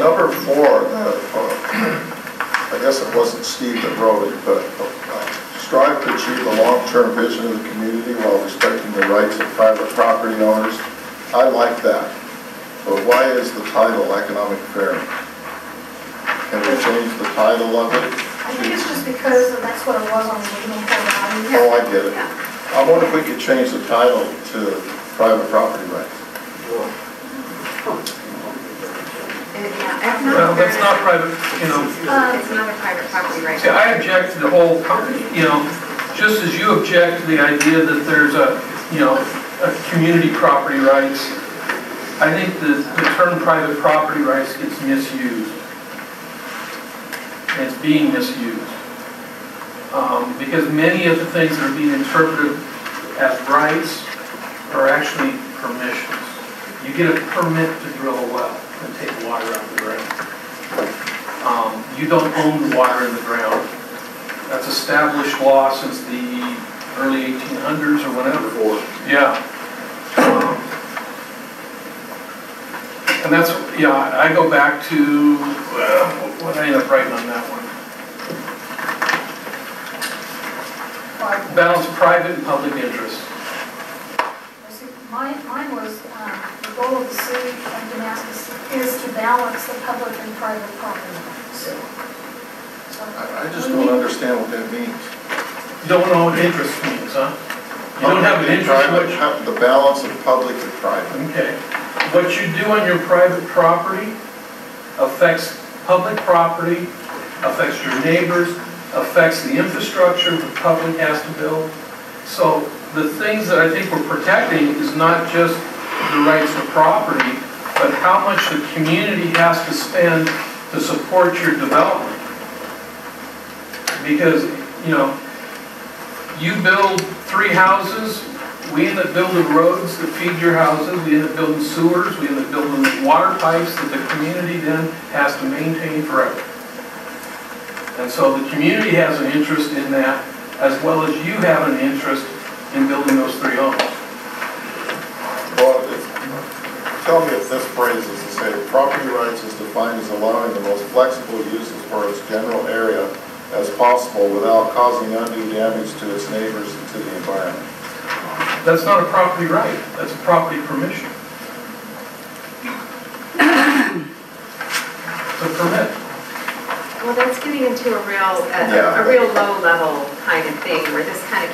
number 4, I guess it wasn't Steve that wrote it, but strive to achieve a long-term vision of the community while respecting the rights of private property owners. I like that, but why is the title economic fair? Can we change the title of it? I think it's just because that's what it was on the original program. Oh, I get it. Yeah. I wonder if we could change the title to private property rights. Well, that's not private, you know. It's not a private property right. See, I object to the whole, you know, just as you object to the idea that there's a, you know, a community property rights, I think the term private property rights gets misused. And it's being misused. Because many of the things that are being interpreted as rights are actually permissions. You get a permit to drill a well and take water out of the ground. You don't own the water in the ground. That's established law since the early 1800s or whenever. Yeah. And that's, yeah, I go back to, what I end up writing on that one. Balance private and public interest. Mine was the goal of the city of Damascus is to balance the public and private property. So I just don't understand what that means. You don't know what interest means, huh? You don't have an interest. The balance of public and private. Okay. What you do on your private property affects public property, affects your neighbors, affects the infrastructure the public has to build. So the things that I think we're protecting is not just the rights of property, but how much the community has to spend to support your development. Because, you know, you build 3 houses, we end up building roads that feed your houses, we end up building sewers, we end up building water pipes that the community then has to maintain forever. And so the community has an interest in that, as well as you have an interest in building those 3 homes. Well, tell me if this phrase is to say property rights is defined as allowing the most flexible uses for its general area as possible without causing undue damage to its neighbors and to the environment. That's not a property right, that's a property permission. It's a permit. Well, that's getting into a real low level kind of thing where this kind of